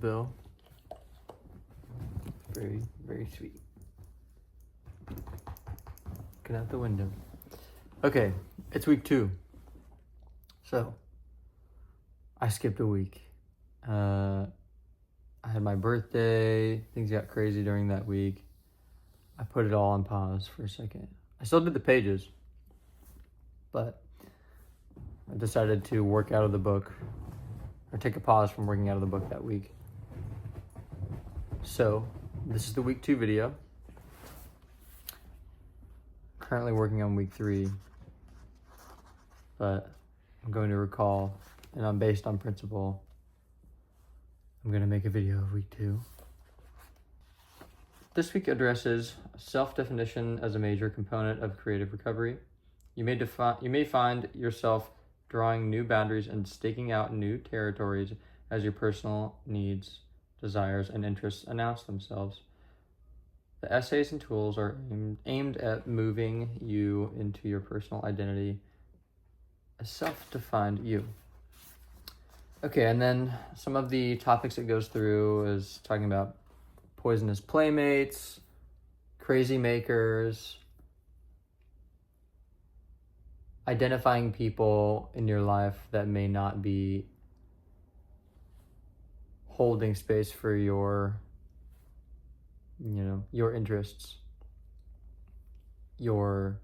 Bill. Very, very sweet. Looking out the window. Okay, it's week 2. So, I skipped a week. I had my birthday. Things got crazy during that week. I put it all on pause for a second. I still did the pages, but I decided to work out of the book, or take a pause from working out of the book that week. So, this is the week 2 video. Currently working on week 3, but I'm going to recall, and I'm based on principle. I'm going to make a video of week 2. This week addresses self-definition as a major component of creative recovery. You may find yourself drawing new boundaries and staking out new territories as your personal needs, desires, and interests announce themselves. The essays and tools are aimed at moving you into your personal identity, a self-defined you. Okay, and then some of the topics it goes through is talking about poisonous playmates, crazy makers, identifying people in your life that may not be holding space for your interests, or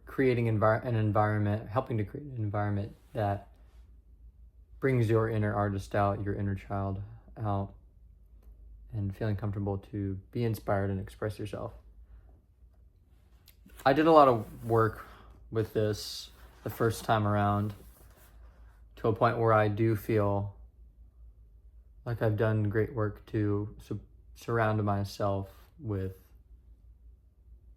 creating an environment, helping to create an environment that brings your inner artist out, your inner child out, and feeling comfortable to be inspired and express yourself. I did a lot of work with this the first time around, to a point where I do feel like I've done great work to surround myself with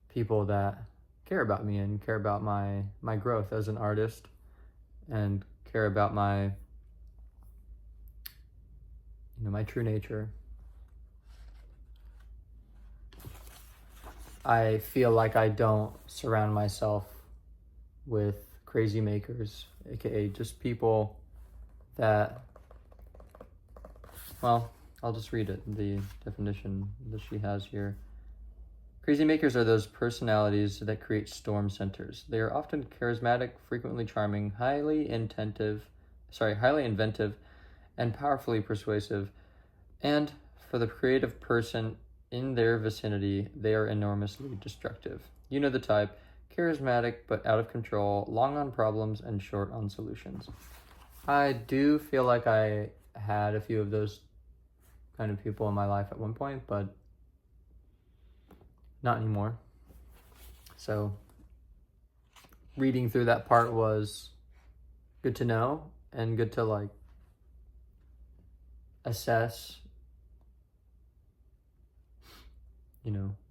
people that care about me and care about my growth as an artist, and care about my true nature. I feel like I don't surround myself with crazy makers, aka just people that, well, I'll just read it, the definition that she has here. Crazy makers are those personalities that create storm centers. They are often charismatic, frequently charming, highly inventive, and powerfully persuasive. And for the creative person in their vicinity, they are enormously destructive. You know the type: charismatic but out of control, long on problems and short on solutions. I do feel like I had a few of those kind of people in my life at one point, but not anymore. So reading through that part was good to know, and good to assess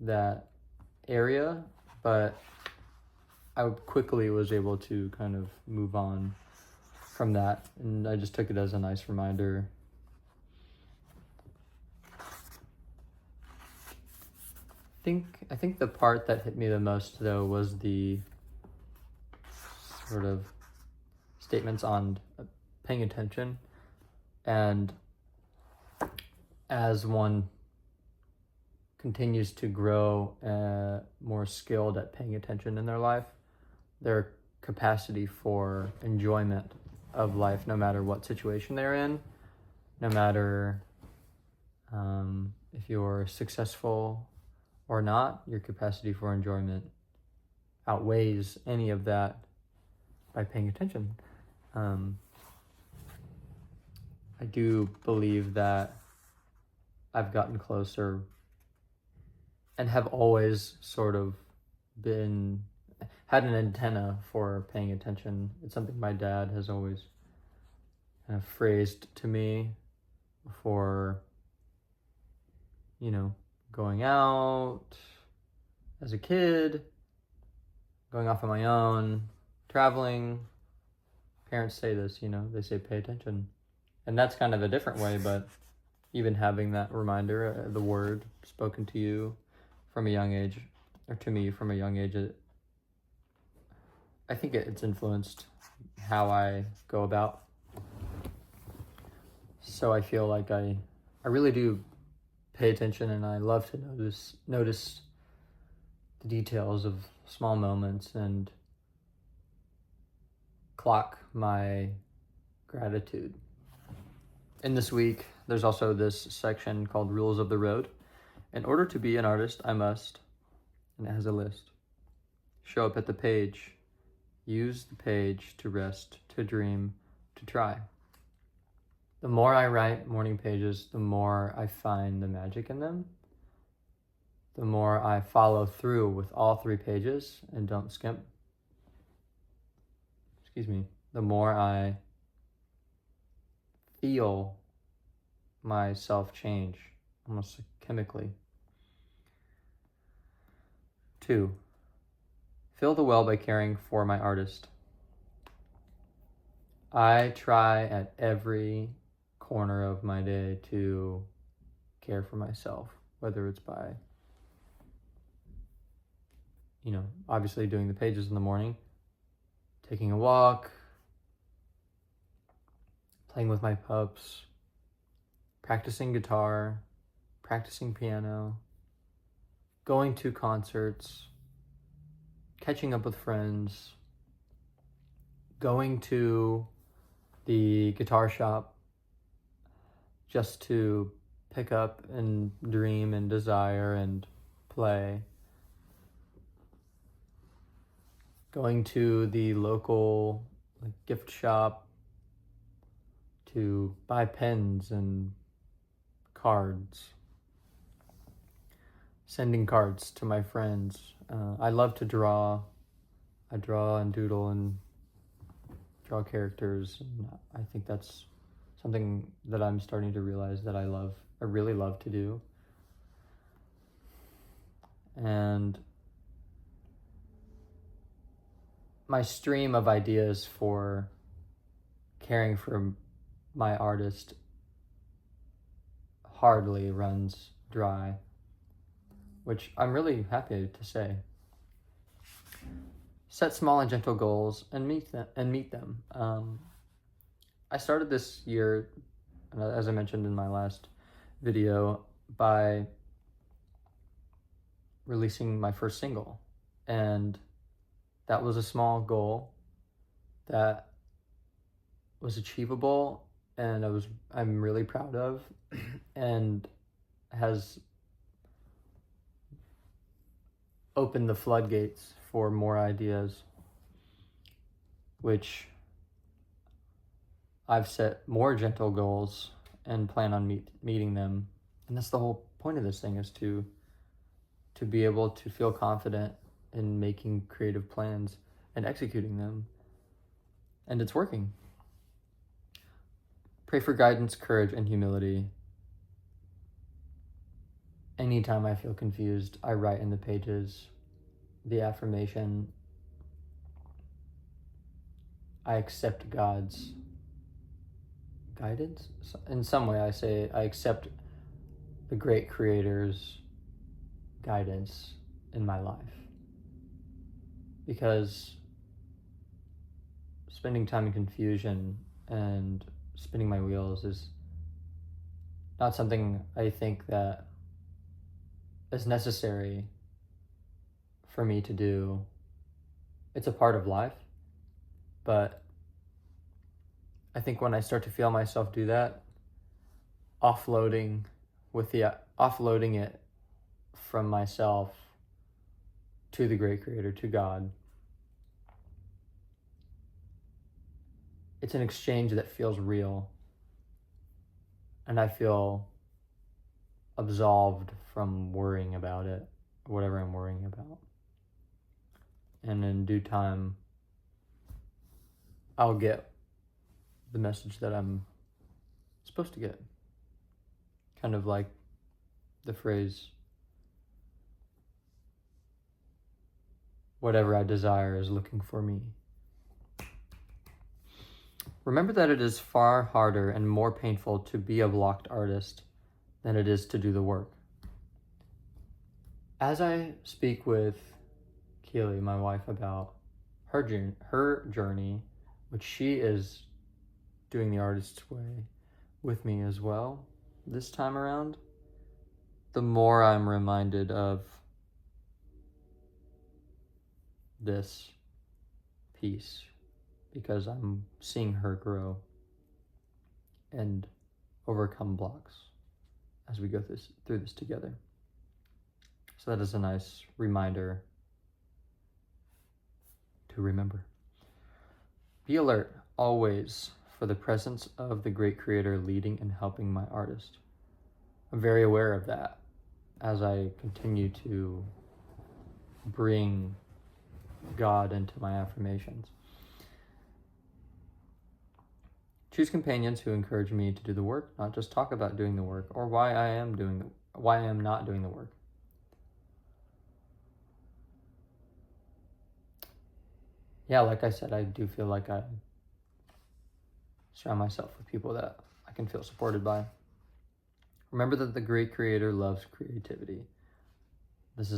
that area, but I quickly was able to kind of move on from that, and I just took it as a nice reminder. I think the part that hit me the most, though, was the sort of statements on paying attention. And as one continues to grow more skilled at paying attention in their life, their capacity for enjoyment of life, no matter what situation they're in, no matter if you're successful or not, your capacity for enjoyment outweighs any of that by paying attention. I do believe that I've gotten closer and have always sort of had an antenna for paying attention. It's something my dad has always kind of phrased to me before, going out as a kid, going off on my own, traveling. Parents say this, they say pay attention. And that's kind of a different way, but even having that reminder, the word spoken to you from a young age, or to me from a young age, I think it's influenced how I go about. So I feel like I really do pay attention, and I love to notice the details of small moments and clock my gratitude. In this week, there's also this section called Rules of the Road. In order to be an artist, I must, and it has a list, show up at the page, use the page to rest, to dream, to try. The more I write morning pages, the more I find the magic in them. The more I follow through with all 3 pages and don't skimp. The more I feel myself change, almost chemically. 2, fill the well by caring for my artist. I try at every corner of my day to care for myself, whether it's by, obviously doing the pages in the morning, taking a walk, playing with my pups, practicing guitar, practicing piano, going to concerts, catching up with friends, going to the guitar shop just to pick up and dream and desire and play, going to the local gift shop to buy pens and cards, sending cards to my friends. I love to draw. I draw and doodle and draw characters, and I think that's something that I'm starting to realize that I really love to do. And my stream of ideas for caring for my artist hardly runs dry, which I'm really happy to say. Set small and gentle goals and meet them. I started this year, as I mentioned in my last video, by releasing my first single, and that was a small goal that was achievable, and I'm really proud of, and has opened the floodgates for more ideas, which I've set more gentle goals and plan on meeting them. And that's the whole point of this thing, is to be able to feel confident in making creative plans and executing them. And it's working. Pray for guidance, courage, and humility. Anytime I feel confused, I write in the pages the affirmation, I accept God's guidance. In some way, I say I accept the great Creator's guidance in my life. Because spending time in confusion and spinning my wheels is not something I think that is necessary for me to do. It's a part of life, but I think when I start to feel myself do that, offloading it from myself to the great Creator, to God, it's an exchange that feels real, and I feel absolved from worrying about it, whatever I'm worrying about. And in due time, I'll get the message that I'm supposed to get. Kind of like the phrase, whatever I desire is looking for me. Remember that it is far harder and more painful to be a blocked artist than it is to do the work. As I speak with Keely, my wife, about her journey, which she is doing the artist's way, with me as well this time around, the more I'm reminded of this piece, because I'm seeing her grow and overcome blocks as we go through this together. So that is a nice reminder to remember. Be alert always for the presence of the great creator leading and helping my artist. I'm very aware of that as I continue to bring God into my affirmations. Choose companions who encourage me to do the work, not just talk about doing the work or why I am not doing the work. Yeah, like I said, I do feel like I surround myself with people that I can feel supported by. Remember that the great creator loves creativity. That's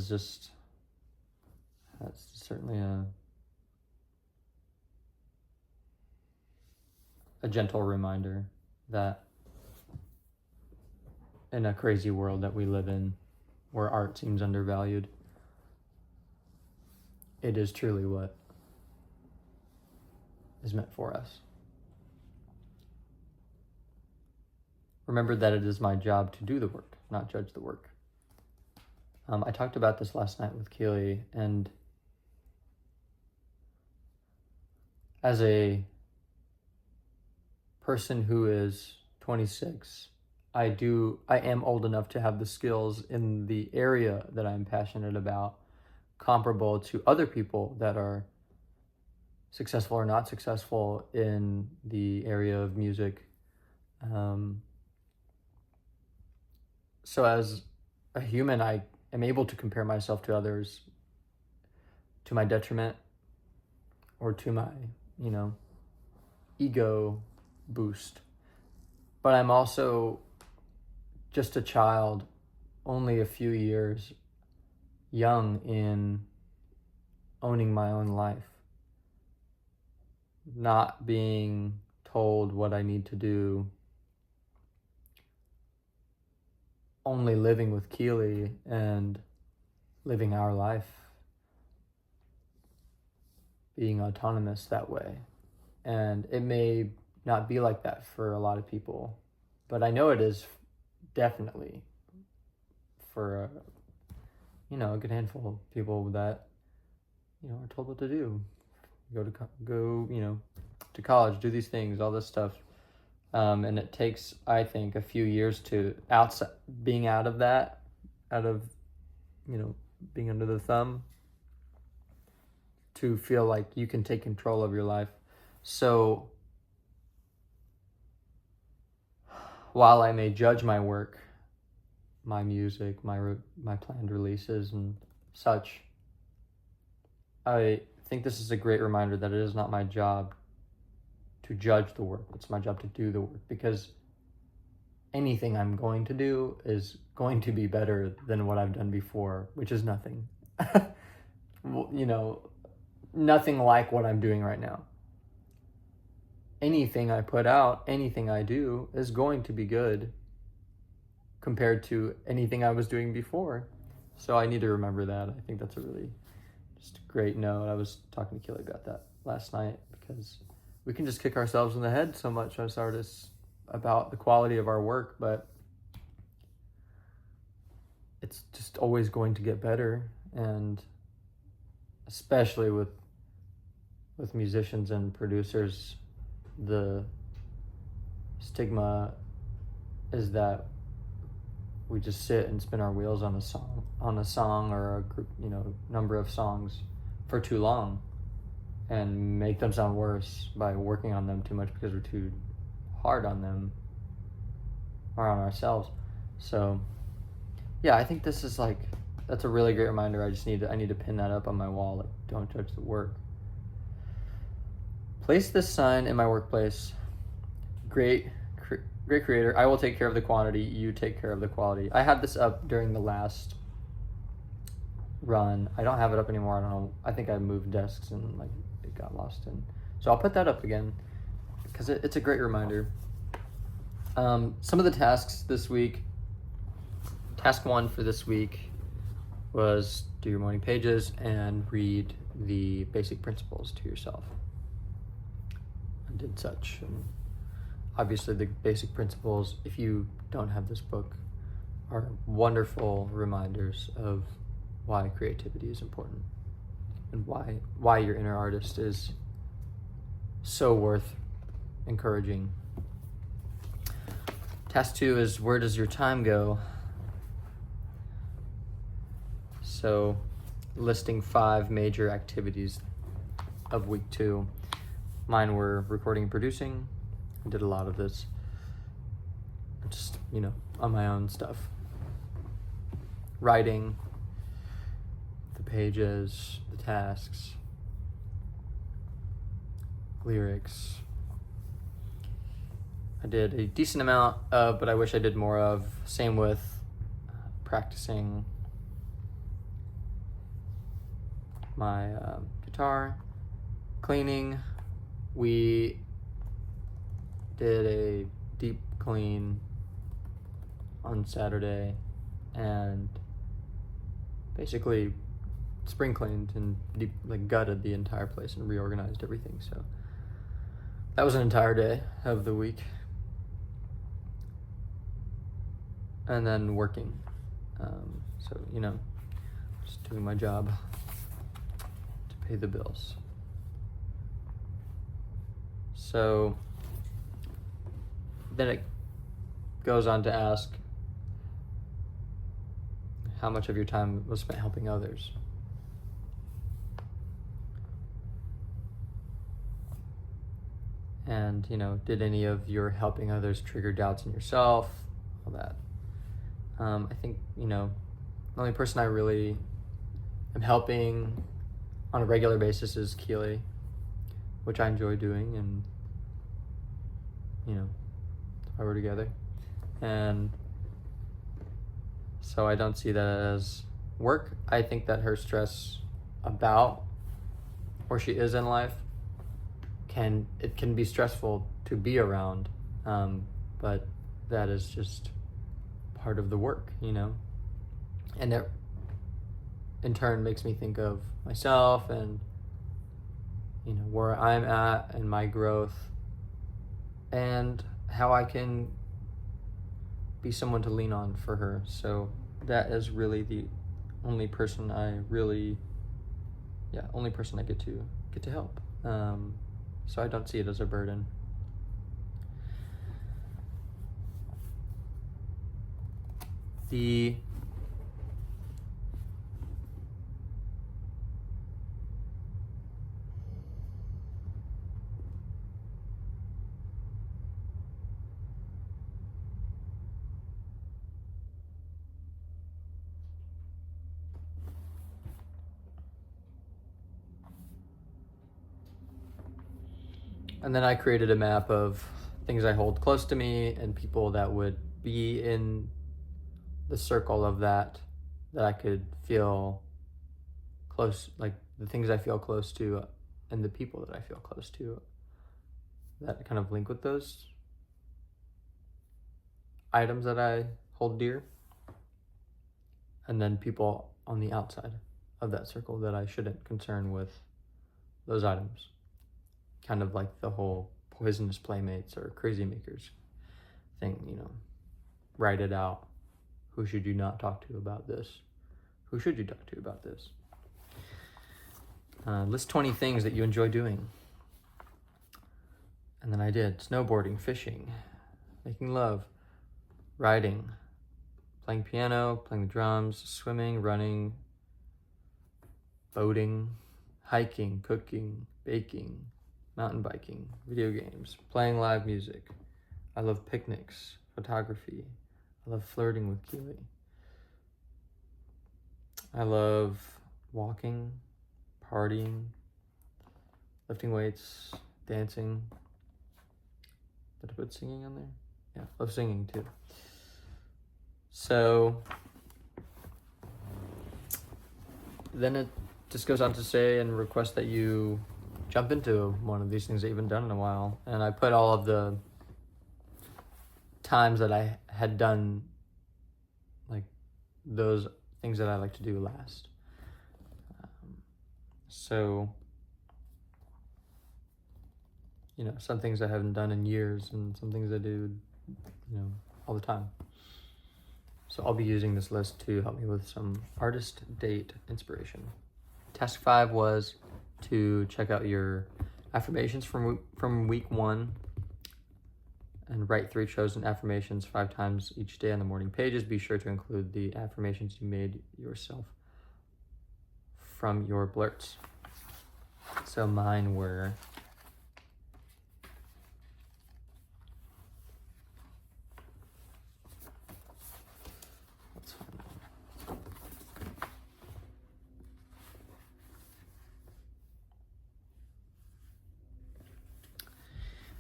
certainly a gentle reminder that in a crazy world that we live in, where art seems undervalued, it is truly what is meant for us. Remember that it is my job to do the work, not judge the work. I talked about this last night with Keely, and as a person who is 26, I am old enough to have the skills in the area that I'm passionate about, comparable to other people that are successful or not successful in the area of music. So as a human, I am able to compare myself to others to my detriment or to my, ego boost. But I'm also just a child, only a few years young in owning my own life, not being told what I need to do, only living with Keely and living our life, being autonomous that way. And it may not be like that for a lot of people, but I know it is definitely for a good handful of people that are told what to do. Go to college, do these things, all this stuff. And it takes, I think, a few years to being out of being under the thumb, to feel like you can take control of your life. So while I may judge my work, my music, my planned releases and such, I think this is a great reminder that it is not my job to judge the work. It's my job to do the work, because anything I'm going to do is going to be better than what I've done before, which is nothing. Nothing like what I'm doing right now. Anything I put out, anything I do is going to be good compared to anything I was doing before. So I need to remember that. I think that's a really just a great note. I was talking to Kelly about that last night, because we can just kick ourselves in the head so much as artists about the quality of our work, but it's just always going to get better. And especially with musicians and producers, the stigma is that we just sit and spin our wheels on a song or a group, number of songs for too long, and make them sound worse by working on them too much because we're too hard on them or on ourselves. So yeah, I think this is that's a really great reminder. I need to pin that up on my wall. Don't judge the work. Place this sign in my workplace. Great creator, I will take care of the quantity, you take care of the quality. I had this up during the last run. I don't have it up anymore. I don't know. I think I moved desks and it got lost in. So I'll put that up again, because it's a great reminder. Some of the tasks this week. Task 1 for this week was do your morning pages and read the basic principles to yourself. I did such. And obviously, the basic principles, if you don't have this book, are wonderful reminders of why creativity is important and why your inner artist is so worth encouraging. Task 2 is where does your time go? So listing 5 major activities of week 2. Mine were recording and producing. I did a lot of this just, on my own stuff. Writing, the pages, the tasks, lyrics. I did a decent amount of, but I wish I did more of. Same with practicing my guitar, cleaning. We did a deep clean on Saturday and basically spring cleaned and gutted the entire place and reorganized everything. So that was an entire day of the week. And then working. So, just doing my job to pay the bills. So then it goes on to ask how much of your time was spent helping others. And, did any of your helping others trigger doubts in yourself? All that. I think, the only person I really am helping on a regular basis is Keely, which I enjoy doing, and, we're together. And so I don't see that as work. I think that her stress about where she is in life can be stressful to be around, but that is just part of the work, and it in turn makes me think of myself and where I'm at and my growth and how I can be someone to lean on for her. So that is really the only person I get to help. So I don't see it as a burden. And then I created a map of things I hold close to me and people that would be in the circle of that I could feel close, like the things I feel close to and the people that I feel close to that kind of link with those items that I hold dear. And then people on the outside of that circle that I shouldn't concern with those items. Kind of like the whole poisonous playmates or crazy makers thing, write it out. Who should you not talk to about this? Who should you talk to about this? List 20 things that you enjoy doing. And then I did snowboarding, fishing, making love, riding, playing piano, playing the drums, swimming, running, boating, hiking, cooking, baking, mountain biking, video games, playing live music. I love picnics, photography. I love flirting with Keely. I love walking, partying, lifting weights, dancing. Did I put singing on there? Yeah, love singing too. So then it just goes on to say and request that you jump into one of these things that you haven't done in a while. And I put all of the times that I had done like those things that I like to do last. So, some things I haven't done in years and some things I do, all the time. So I'll be using this list to help me with some artist date inspiration. Task 5 was to check out your affirmations from week 1 and write 3 chosen affirmations 5 times each day on the morning pages. Be sure to include the affirmations you made yourself from your blurts. So mine were, let's find them.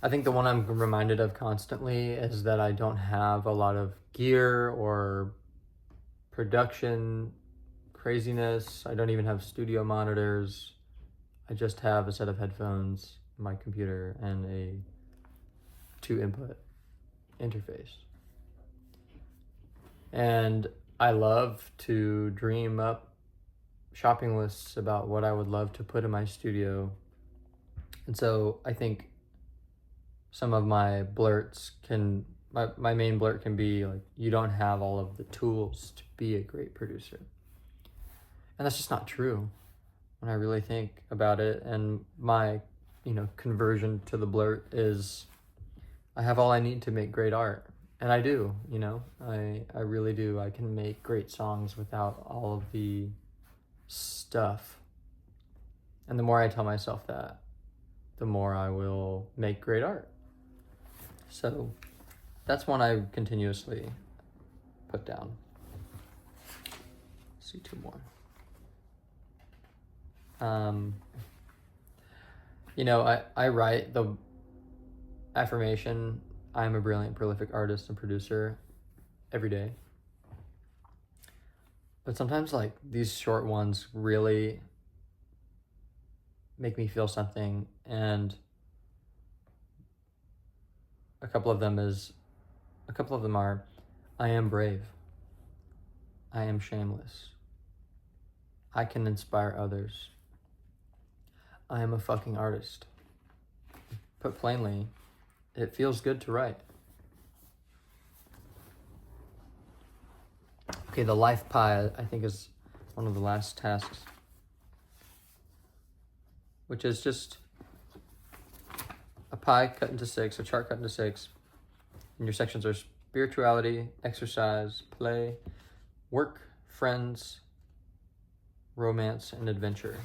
I think the one I'm reminded of constantly is that I don't have a lot of gear or production craziness. I don't even have studio monitors. I just have a set of headphones, my computer, and a 2-input interface. And I love to dream up shopping lists about what I would love to put in my studio. And so I think some of my blurts my main blurt can be like, you don't have all of the tools to be a great producer. And that's just not true when I really think about it. And my, conversion to the blurt is I have all I need to make great art. And I do, I really do. I can make great songs without all of the stuff. And the more I tell myself that, the more I will make great art. So that's one I continuously put down. Let's see 2 more. I write the affirmation, I am a brilliant, prolific artist and producer, every day. But sometimes these short ones really make me feel something, and a couple of them are, I am brave. I am shameless. I can inspire others. I am a fucking artist. Put plainly, it feels good to write. Okay, the life pie, I think, is one of the last tasks, which is just a pie cut into 6, a chart cut into 6, and your sections are spirituality, exercise, play, work, friends, romance, and adventure.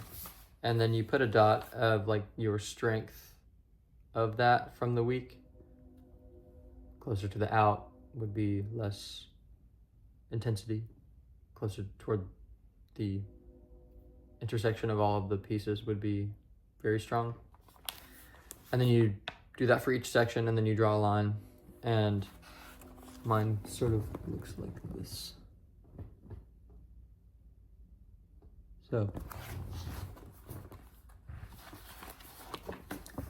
And then you put a dot of your strength of that from the week. Closer to the out would be less intensity. Closer toward the intersection of all of the pieces would be very strong. And then you do that for each section, and then you draw a line. And mine sort of looks like this. So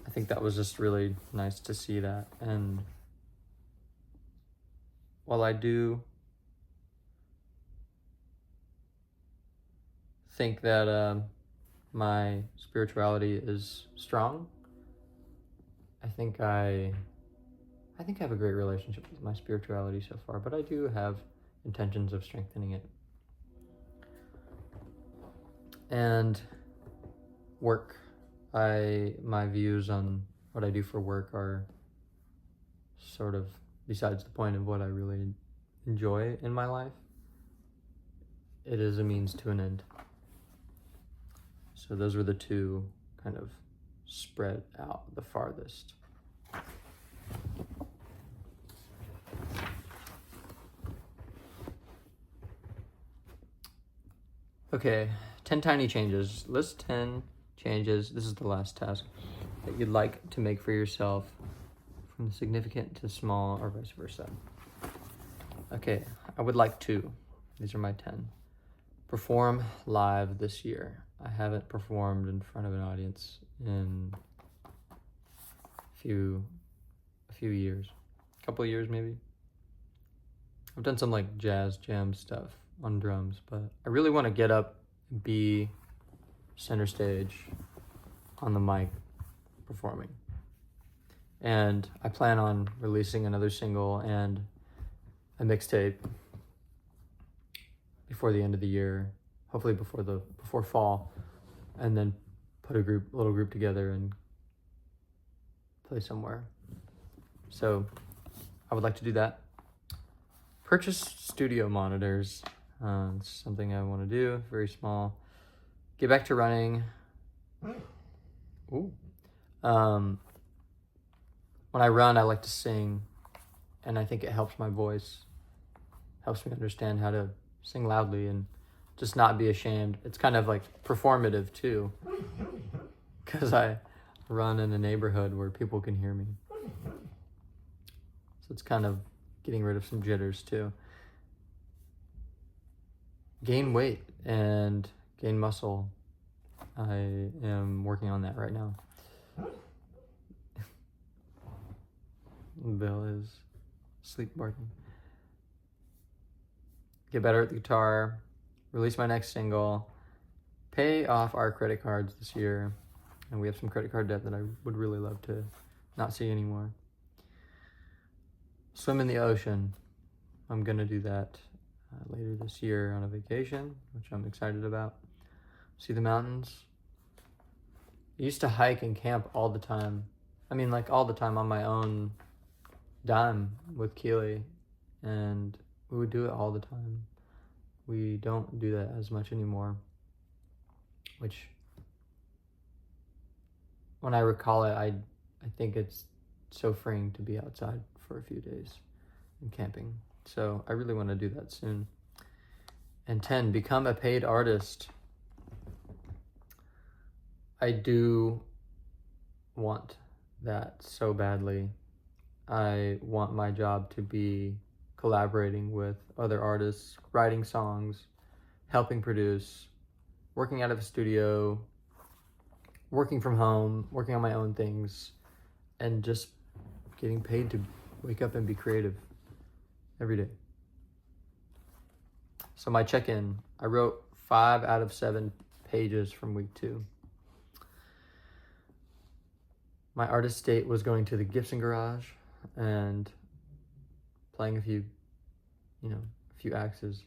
I think that was just really nice to see that. And while I do think that my spirituality is strong, I think I have a great relationship with my spirituality so far, but I do have intentions of strengthening it. And work. My views on what I do for work are sort of besides the point of what I really enjoy in my life. It is a means to an end. So those were the 2 kind of spread out the farthest. Okay, 10 tiny changes. List 10 changes. This is the last task that you'd like to make for yourself, from significant to small, or vice versa. Okay, I would like to. These are my 10. Perform live this year. I haven't performed in front of an audience in a few years. A couple of years maybe. I've done some like jazz jam stuff on drums, but I really want to get up and be center stage on the mic performing. And I plan on releasing another single and a mixtape before the end of the year, hopefully before fall, and then put a little group together and play somewhere. So I would like to do that. Purchase studio monitors. It's something I want to do. Very small. Get back to running. Ooh. When I run, I like to sing, and I think it helps my voice. Helps me understand how to sing loudly and just not be ashamed. It's kind of like performative too, because I run in a neighborhood where people can hear me. So it's kind of getting rid of some jitters too. Gain weight and gain muscle. I am working on that right now. Bill is sleep barking. Get better at the guitar. Release my next single. Pay off our credit cards this year. And we have some credit card debt that I would really love to not see anymore. Swim in the ocean. I'm gonna do that later this year on a vacation, which I'm excited about. See the mountains. I used to hike and camp all the time. I mean, like all the time on my own dime with Keely, and we would do it all the time. We don't do that as much anymore, which when I recall it, I think it's so freeing to be outside for a few days and camping. So I really want to do that soon. And 10, become a paid artist. I do want that so badly. I want my job to be collaborating with other artists, writing songs, helping produce, working out of a studio, working from home, working on my own things, and just getting paid to wake up and be creative every day. So my check-in, I wrote 5 out of 7 pages from week 2. My artist date was going to the Gibson Garage and playing a few axes.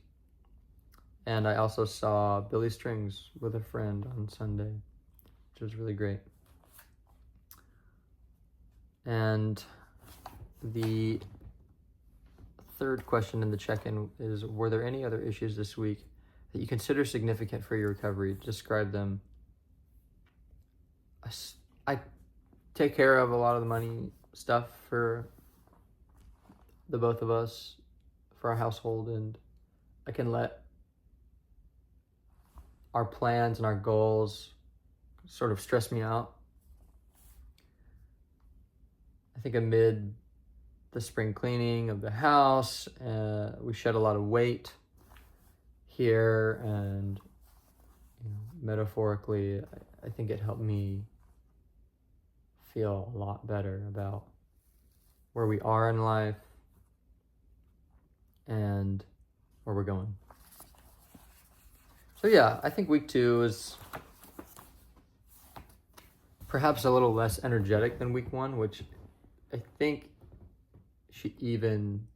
And I also saw Billy Strings with a friend on Sunday, which was really great. And the third question in the check-in is, were there any other issues this week that you consider significant for your recovery? Describe them. I take care of a lot of the money stuff for the both of us, for our household, and I can let our plans and our goals sort of stress me out. I think amid the spring cleaning of the house, we shed a lot of weight here, and metaphorically, I think it helped me feel a lot better about where we are in life and where we're going. So yeah, I think week 2 is perhaps a little less energetic than week 1, which I think she even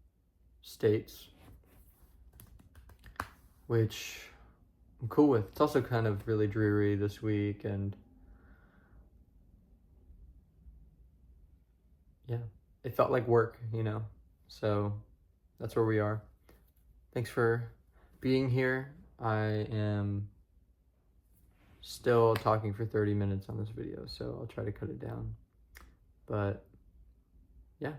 states, which I'm cool with. It's also kind of really dreary this week, and yeah, it felt like work, so that's where we are. Thanks for being here. I am still talking for 30 minutes on this video, so I'll try to cut it down. But yeah.